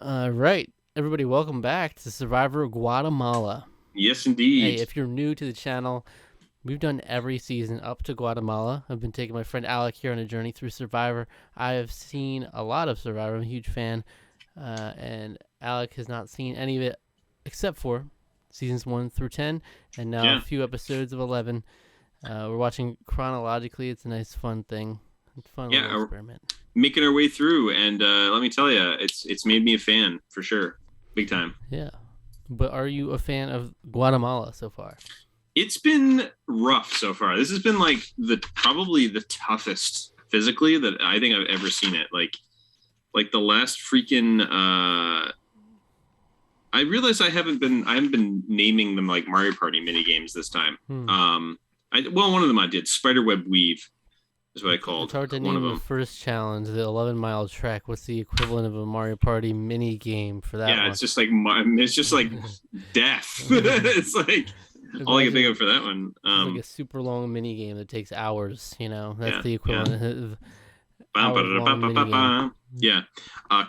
Right. Everybody, welcome back to Survivor Guatemala. Yes, Hey, indeed. if you're new to the channel, we've done every season up to Guatemala. I've been taking my friend Alec here on a journey through Survivor. I have seen a lot of Survivor. I'm a huge fan. And Alec has not seen any of it except for seasons 1 through 10, and now a Yeah, few episodes of 11. We're watching chronologically. It's a nice, fun thing. Fun yeah, little experiment. making our way through, and let me tell you, it's made me a fan for sure, big time. Yeah. But are you a fan of Guatemala so far? It's been rough so far. This has been like probably the toughest physically that I think I've ever seen it. Like the last freaking. I realize I haven't been naming them like Mario Party mini games this time. One of them I did Spiderweb Weave is what I called It's hard to one of name the them. first challenge, the 11-mile trek. What's the equivalent of a Mario Party mini game for that Yeah, one? it's just like death. It's like all I can think of for that one. It's like a super long mini game that takes hours. That's Yeah, the equivalent of yeah. hours-long mini game. Yeah.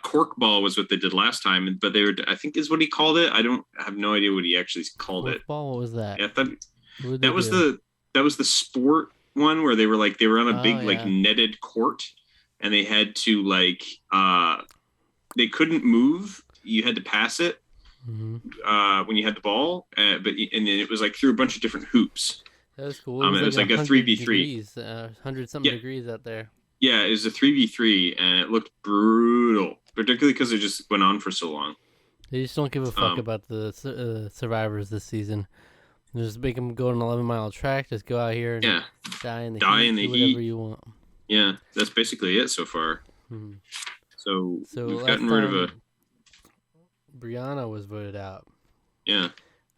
Cork ball was what they did last time, but they were, I think, is what he called it. I have no idea what he actually called it. Ball? What was that? Yeah, that was the sport one where they were on a big like netted court, and they had to they couldn't move. You had to pass it when you had the ball, and then it was like through a bunch of different hoops. That was cool. It was like a 3v3, 100-something degrees out there. Yeah, it was a 3v3, and it looked brutal, particularly because it just went on for so long. They just don't give a fuck about the survivors this season. Just make them go on an 11-mile track. Just go out here and die in the heat. Do whatever you want. Yeah, that's basically it so far. So we've gotten rid of Brianna was voted out. Yeah.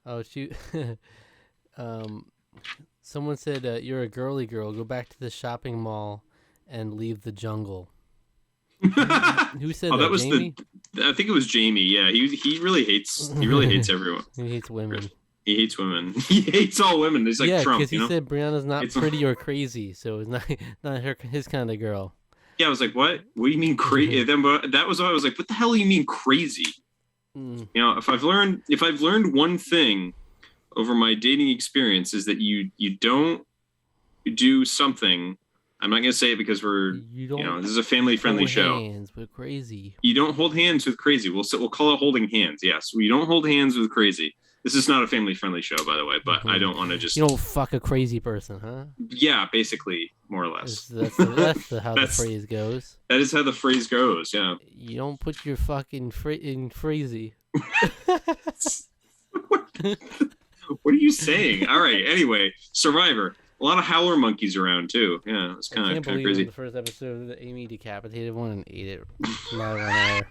Oh, she. Someone said, "You're a girly girl. Go back to the shopping mall and leave the jungle." Who said that? That was Jamie? I think it was Jamie. Yeah, he really hates everyone. He hates women. He hates women. He hates all women. He's like Trump. Yeah, because he said Brianna's not pretty or crazy, so it's not his kind of girl. Yeah, I was like, what? What do you mean crazy? Then that was why I was like, what the hell do you mean crazy? If I've learned one thing over my dating experience is that you don't do something. I'm not gonna say it because this is a family friendly show. Hands with crazy. You don't hold hands with crazy. We'll call it holding hands. Yes, we don't hold hands with crazy. This is not a family-friendly show, by the way, but I don't want to just... You don't fuck a crazy person, huh? Yeah, basically, more or less. That's how the phrase goes. That is how the phrase goes, yeah. You don't put your fucking in crazy. What are you saying? All right, anyway, Survivor. A lot of howler monkeys around, too. Yeah, it's kind of crazy. The first episode, that Amy decapitated one and ate it live on air.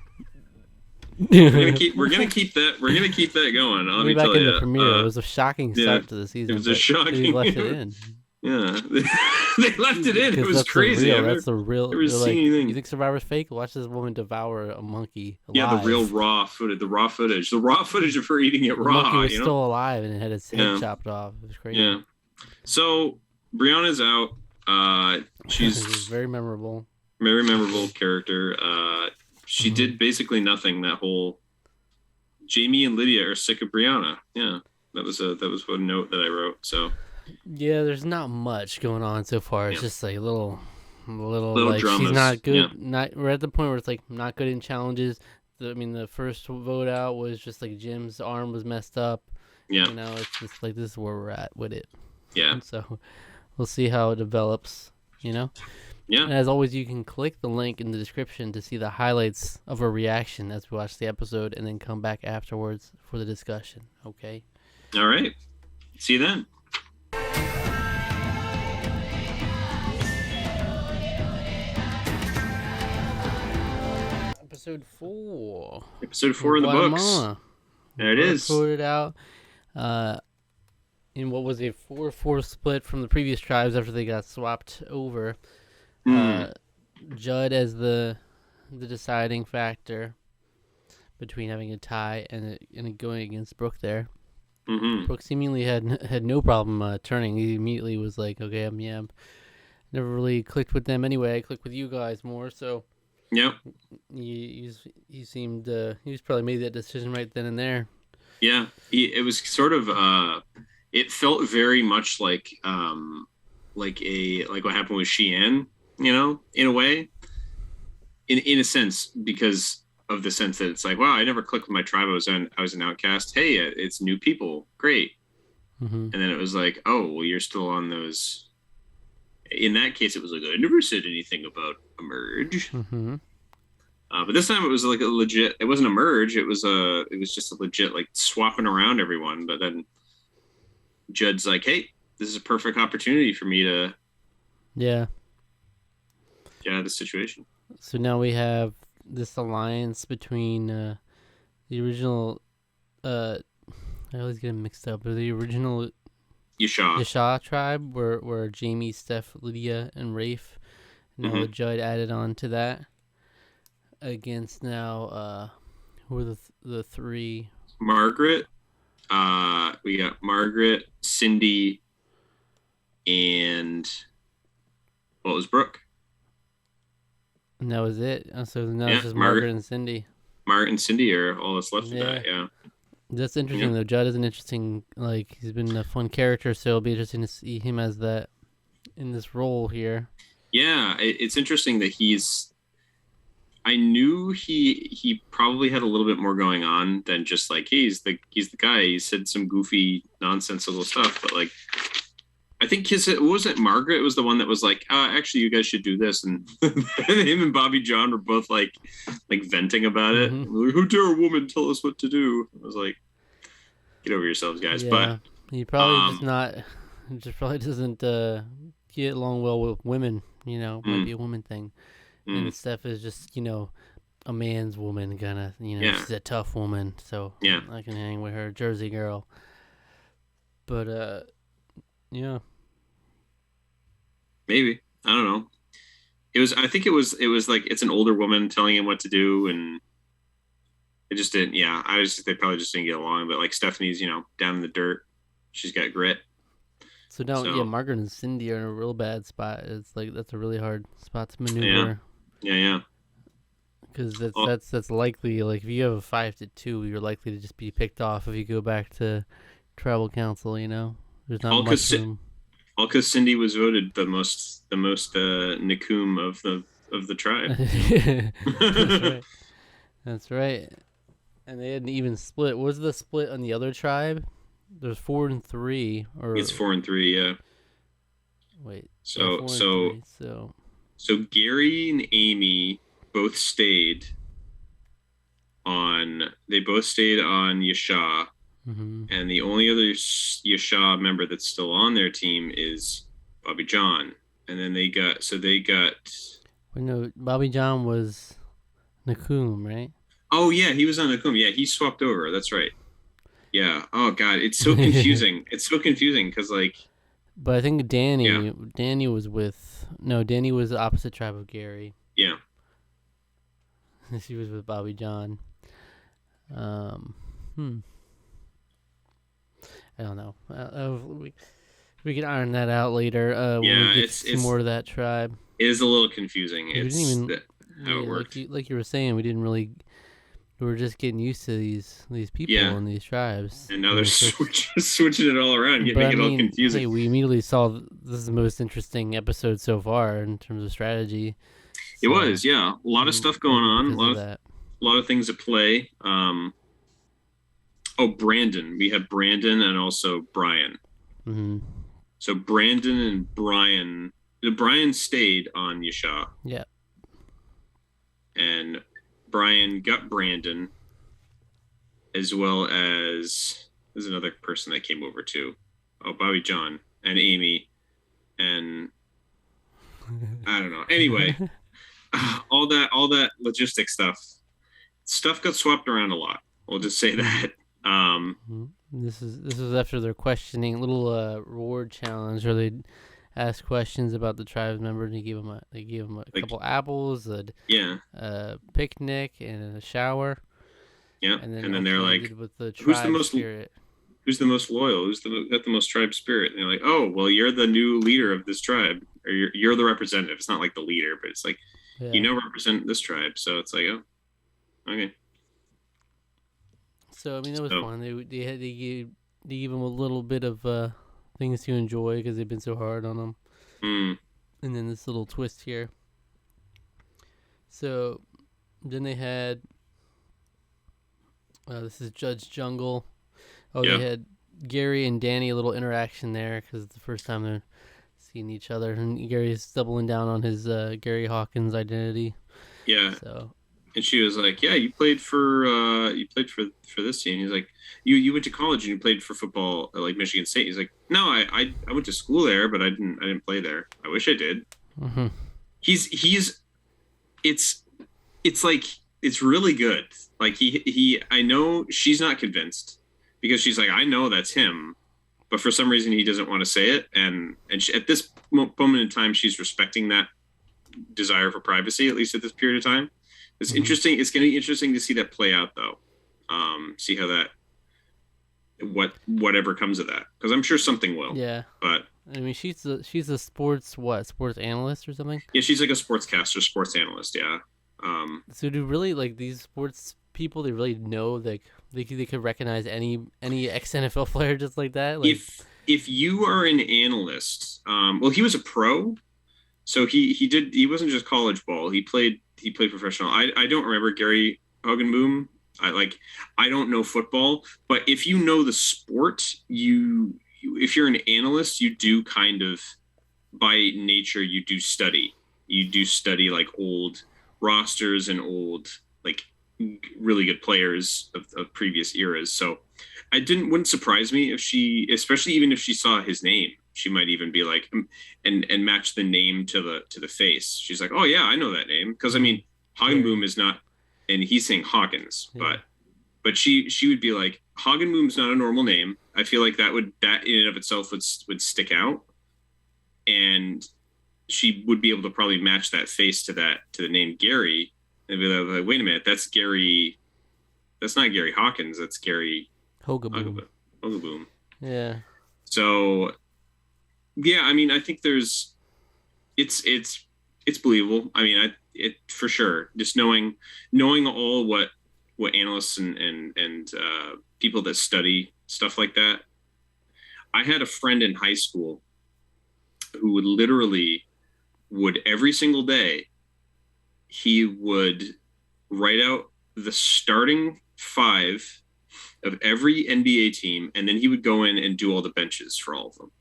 We're gonna keep that going. Let me tell you. The premiere, it was a shocking start to the season. It was a shocking. They left it in. Yeah, they left it in. It was crazy. That's the real. Never seen anything. You think Survivor's fake? Watch this woman devour a monkey alive. Yeah, the real raw footage. The raw footage of her eating it raw. The monkey was still alive and it had its head chopped off. It was crazy. Yeah. So Brianna's out. She's very memorable. Very memorable character. She did basically nothing that whole. Jamie and Lydia are sick of Brianna. Yeah, that was one note that I wrote. So. Yeah, there's not much going on so far. It's just like little like dramas. She's not good. Yeah. We're at the point where it's like not good in challenges. The first vote out was just like Jim's arm was messed up. Yeah. It's just like this is where we're at with it. Yeah. And so we'll see how it develops. Yeah. And as always, you can click the link in the description to see the highlights of our reaction as we watch the episode, and then come back afterwards for the discussion. Okay. All right. See you then. Episode 4. Episode 4 in the books. There it is. Voted out in what was a 4-4 split from the previous tribes after they got swapped over. Judd as the deciding factor between having a tie and it going against Brooke there. Brooke seemingly had no problem turning. He immediately was like, okay, never really clicked with them anyway. I clicked with you guys more, so Yep. He seemed he was probably made that decision right then and there. Yeah. It was sort of it felt very much like what happened with Xi'an, in a way. In a sense, because of the sense that it's like, wow, I never clicked with my tribe. I was an outcast. Hey, it's new people. Great. Mm-hmm. And then it was like, oh, well, you're still on those. In that case, it was like, I never said anything about a merge. Mm-hmm. But this time it was like a legit. It wasn't a merge. It was just a legit like swapping around everyone. But then Judd's like, hey, this is a perfect opportunity for me to Yeah. get out of this situation. So now we have this alliance between the original. I always get them mixed up. But the original Yasha. Yasha tribe, where Jamie, Steph, Lydia, and Rafe, and now Judd added on to that. Against now, who are the three? Margaret. We got Margaret, Cindy, and what was Brooke? And that was it. So now it's just Margaret and Cindy. Margaret and Cindy are all that's left of that. Yeah. That's interesting though. Judd is an interesting, he's been a fun character, so it'll be interesting to see him as that in this role here. Yeah, it's interesting that I knew he probably had a little bit more going on than just like he's the guy. He said some goofy nonsensical stuff, but like I think wasn't Margaret was the one that was like, actually you guys should do this, and him and Bobby John were both like venting about it. Like, who dare a woman tell us what to do? I was like, get over yourselves, guys. Yeah, but he probably just probably doesn't get along well with women. Might be a woman thing. And Steph is just, a man's woman, kind of, she's a tough woman, so I can hang with her, Jersey girl. But, yeah. Maybe. I don't know. I think it was like, it's an older woman telling him what to do, and it just didn't, they probably just didn't get along, but like Stephanie's, down in the dirt. She's got grit. So now, Margaret and Cindy are in a real bad spot. It's like, that's a really hard spot to maneuver. Yeah. Because that's likely, like, if you have a 5-2, you're likely to just be picked off if you go back to tribal council. There's not much room. All because Cindy was voted the most Nakum of the tribe. That's right. That's right. And they had an even split. What was the split on the other tribe? There's 4 and 3, or it's 4 and 3. Yeah. Wait. So Gary and Amy both stayed on. They both stayed on Yasha, and the only other Yasha member that's still on their team is Bobby John. And then they got. Wait, no, Bobby John was Nakum, right? Oh yeah, he was on Nakum. Yeah, he swapped over. That's right. Yeah. Oh god, it's so confusing. It's so confusing because like. But I think Danny was Danny was the opposite tribe of Gary. Yeah. She was with Bobby John. I don't know. We can iron that out later. When we get some more of that tribe. It is a little confusing. How it worked. Like you were saying, we were just getting used to these people and these tribes. And now they're switching it all around, making it all confusing. Hey, we immediately saw this is the most interesting episode so far in terms of strategy. It was, yeah. A lot of stuff going on. A lot of things at play. Brandon. We had Brandon and also Brian. Mm-hmm. So Brandon and Brian stayed on Yasha. Yeah. And Brian got Brandon, as well as there's another person that came over too. Oh, Bobby John and Amy, and I don't know. Anyway, all that logistic stuff got swapped around a lot. We'll just say that. This is after their questioning little reward challenge, where they ask questions about the tribe's member, and they gave them a couple apples, a picnic, and a shower. Yeah, and then they're like, with the "Who's the most spirit? Who's the most loyal? Who's got the most tribe spirit?" And they're like, "Oh, well, you're the new leader of this tribe, or you're the representative." It's not like the leader, but it's like Yeah. you now represent this tribe. So it's like, oh, okay. So I mean, that was So fun. They gave him a little bit of things to enjoy because they've been so hard on him, mm, and then this little twist here. So then they had this is Judge Jungle. Oh, they yeah, had Gary and Danny a little interaction there because it's the first time they're seeing each other, and Gary's doubling down on his Gary Hawkins identity. yeah. So And she was like, "Yeah, you played for this team." He's like, "You went to college and you played for football at like Michigan State." He's like, "No, I went to school there, but I didn't play there. I wish I did." mm-hmm. He's it's like it's really good. Like he I know she's not convinced because she's like, "I know that's him." But for some reason he doesn't want to say it, and she, at this moment in time, she's respecting that desire for privacy, at least at this period of time. It's Mm-hmm. interesting. It's going to be interesting to see that play out, though. See how that whatever comes of that, because I'm sure something will. Yeah. But I mean, she's a sports analyst or something. yeah, she's like a sportscaster, sports analyst. Yeah. So do really like these sports people? They really know like they could recognize any ex NFL player just like that. Like, If you are an analyst, well, he was a pro, so he wasn't just college ball. He played professional. I don't remember Gary Hogenboom. I don't know football, but if you know the sport, if you're an analyst, you do kind of by nature you do study. You do study like old rosters and old like really good players of previous eras. So I wouldn't surprise me if she, especially even if she saw his name, she might even be like and match the name to the face. She's like, oh yeah, I know that name because I mean Hagenboom is not, and he's saying Hawkins, yeah. but she would be like Hagenboom's not a normal name. I feel like that in and of itself would stick out, and she would be able to probably match that face to the name Gary and be like, wait a minute, that's Gary. That's not Gary Hawkins. That's Gary Hogaboom. Hogaboom. Yeah. So yeah, I mean, I think it's believable. I mean, it for sure. Just knowing all what analysts and people that study stuff like that. I had a friend in high school who would every single day he would write out the starting five of every NBA team, and then he would go in and do all the benches for all of them.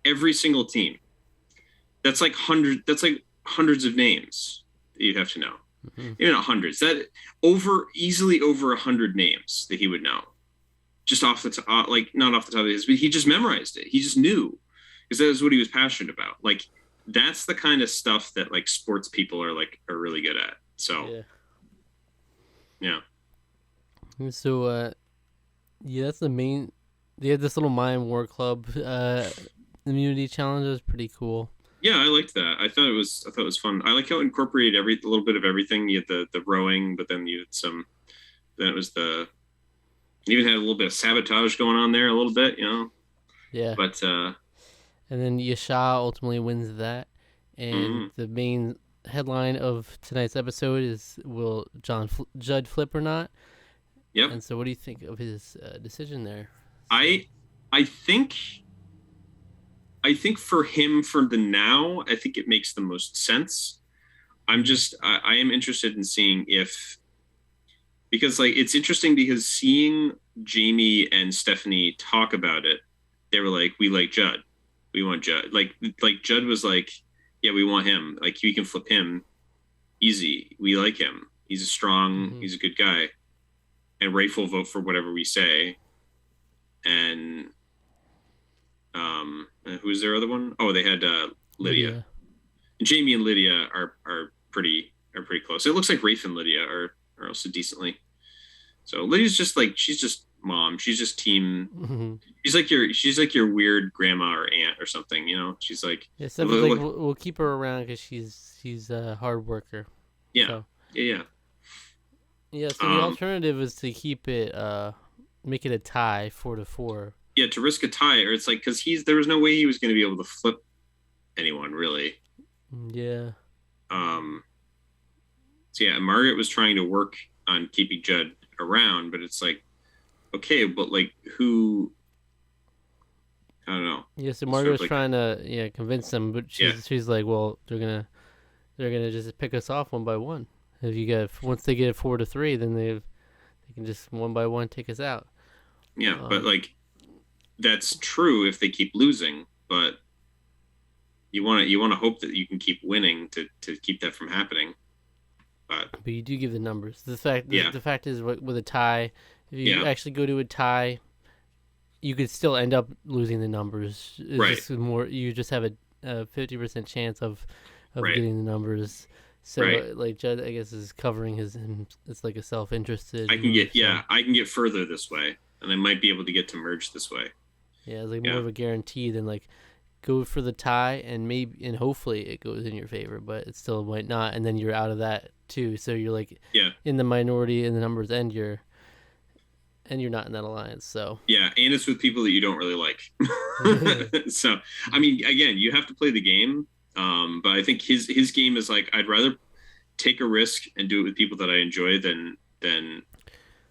Every single team. That's like hundreds of names that you'd have to know. Mm-hmm. Maybe not hundreds. That easily over 100 names that he would know. Just off the top, like not off the top of his, but he just memorized it. He just knew because that was what he was passionate about. Like that's the kind of stuff that like sports people are really good at. So yeah. So yeah, that's the main. They had this little Mayan War Club immunity challenge. It was pretty cool. Yeah, I liked that. I thought it was fun. I like how it incorporated a little bit of everything. You had the rowing, but then you had some. Then it was you even had a little bit of sabotage going on there, a little bit, you know. Yeah. But and then Yasha ultimately wins that, and the main headline of tonight's episode is will Judd flip or not? Yep. And so, what do you think of his decision there? I think for him for the now, I think it makes the most sense. I am interested in seeing because like it's interesting because seeing Jamie and Stephanie talk about it, they were like, we like Judd. We want Judd. Like Judd was like, yeah, we want him. Like we can flip him easy. We like him. He's he's a good guy. And Rafe will vote for whatever we say. And who's their other one? Oh, they had Lydia. And Jamie and Lydia are pretty close. It looks like Rafe and Lydia are also decently. So Lydia's just like she's just mom. She's just team. Mm-hmm. She's like your weird grandma or aunt or something. You know, she's like. Yeah, so like we'll keep her around because she's a hard worker. Yeah. So. Yeah. Yeah. So the alternative is to keep it, make it a tie 4-4. Yeah, to risk a tie, or it's like because there was no way he was going to be able to flip anyone really. Yeah. So yeah, Margaret was trying to work on keeping Judd around, but it's like, okay, but like who? I don't know. Yeah, so It's sort of Margaret's like, trying to convince them, but yeah, she's like, well, they're gonna just pick us off one by one. If you get once they get 4-3, then they can just one by one take us out. yeah, but like that's true if they keep losing, but you want to hope that you can keep winning to keep that from happening. But you do give the numbers. The fact is, with a tie, if you Yeah, actually go to a tie, you could still end up losing the numbers. It's right, just more. You just have a 50% chance of right, getting the numbers. So right. like Judd, I guess, is covering it's like a self-interested I can move. get yeah, I can get further this way, and I might be able to get to merge this way. Yeah, it's like more Yeah, of a guarantee than like go for the tie and hopefully it goes in your favor, but it still might not, and then you're out of that too. So you're like yeah, in the minority in the numbers, and you're not in that alliance. So yeah, and it's with people that you don't really like. So I mean, again, you have to play the game. But I think his game is like I'd rather take a risk and do it with people that I enjoy than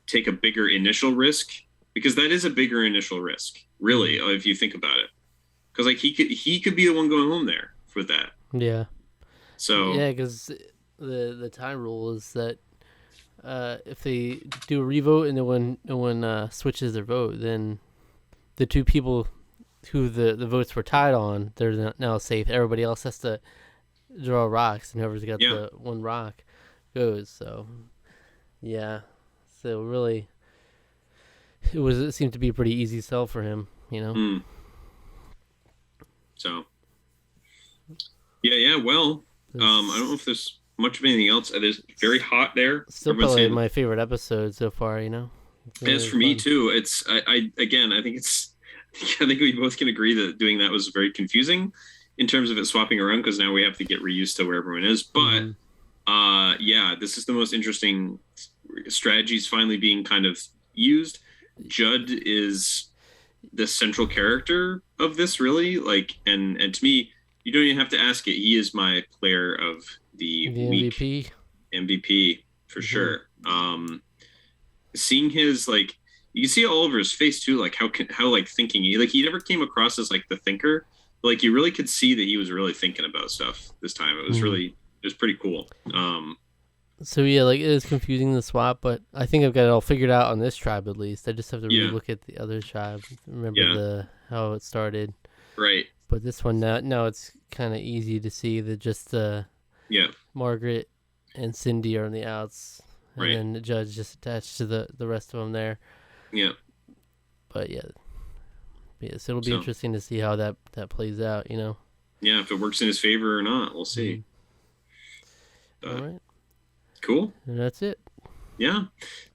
take a bigger initial risk, because that is a bigger initial risk, really, if you think about it. Because like he could be the one going home there for that. yeah, So yeah, because the tie rule is that if they do a revote and no one switches their vote, then the two people who the votes were tied on, they're now safe. Everybody else has to draw rocks, and whoever's got yeah, the one rock goes. So yeah, so really, it seemed to be a pretty easy sell for him. So yeah. Well, I don't know if there's much of anything else. There's very hot there. Still Everyone's probably saying, my favorite episode so far. It's as really for me fun. too, it's I again I think it's I think we both can agree that doing that was very confusing in terms of it swapping around, because now we have to get reused to where everyone is. But yeah, this is the most interesting strategies finally being kind of used. Judd is the central character of this, really. Like, and to me, you don't even have to ask it. He is my player of the The week MVP. MVP for sure. Seeing his like, you can see all over his face too, like how like thinking he never came across as like the thinker, but like you really could see that he was really thinking about stuff this time. It was really it was pretty cool. So yeah, like it is confusing the swap, but I think I've got it all figured out on this tribe at least. I just have to relook at the other tribe, remember how it started. Right. But this one now it's kind of easy to see that just Margaret and Cindy are on the outs, and then the Judge just attached to the rest of them there. Yeah. But so it'll be interesting to see how that plays out. Yeah, if it works in his favor or not, we'll see. All right. Cool. And that's it. Yeah.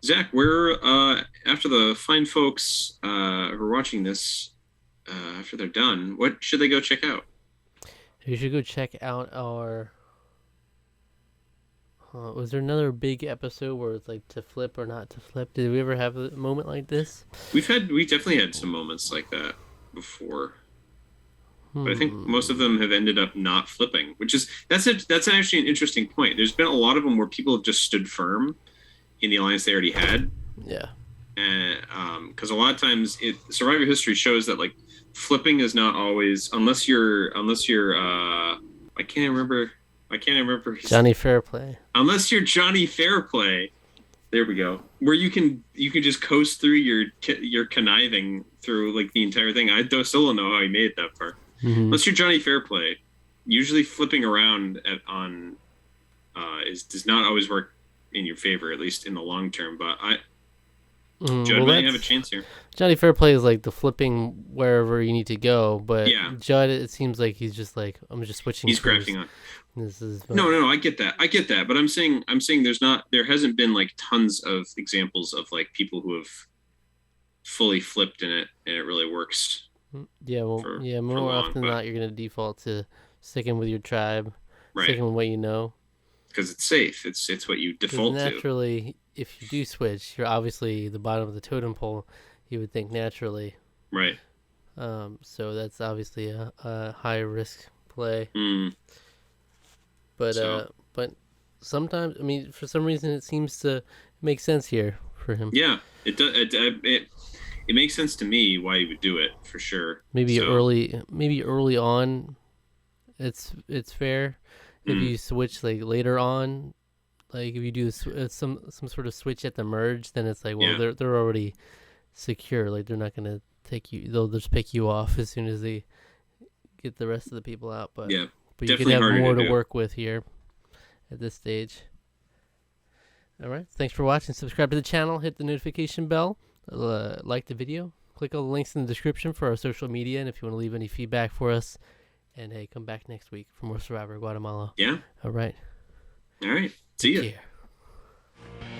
Zach, we're after the fine folks who are watching this, after they're done, what should they go check out? You should go check out our. Was there another big episode where it's like to flip or not to flip? Did we ever have a moment like this? We definitely had some moments like that before. But I think most of them have ended up not flipping, that's actually an interesting point. There's been a lot of them where people have just stood firm in the alliance they already had. Yeah. And because a lot of times Survivor history shows that like flipping is not always, unless you're I can't remember Johnny Fairplay. Unless you're Johnny Fairplay. There we go. Where you can just coast through your conniving through like the entire thing. I still don't know how he made it that far. Unless you're Johnny Fairplay, usually flipping around does not always work in your favor, at least in the long term. But Judd might have a chance here. Johnny Fairplay is like the flipping wherever you need to go, but Judd, it seems like he's just like, I'm just switching. He's grafting on. This is no, I get that, but I'm saying there hasn't been like tons of examples of like people who have fully flipped in it and it really works. Yeah, more often than not, you're gonna default to sticking with your tribe, sticking with what you know, because it's safe. It's what you default to. Naturally, if you do switch, you're obviously the bottom of the totem pole. You would think naturally, right? So that's obviously a high risk play. But sometimes, I mean, for some reason, it seems to make sense here for him. Yeah, it does. It makes sense to me why he would do it for sure. Maybe So, early on, it's fair. If you switch like later on, like if you do some sort of switch at the merge, then it's like, well, yeah, they're already secure. Like they're not gonna take you. They'll just pick you off as soon as they get the rest of the people out. But yeah, you could definitely have harder more to to do. work with here at this stage. All right. Thanks for watching. Subscribe to the channel. Hit the notification bell. Like the video. Click all the links in the description for our social media, and if you want to leave any feedback for us. And hey, come back next week for more Survivor Guatemala. Yeah. All right. All right. See ya. Take care.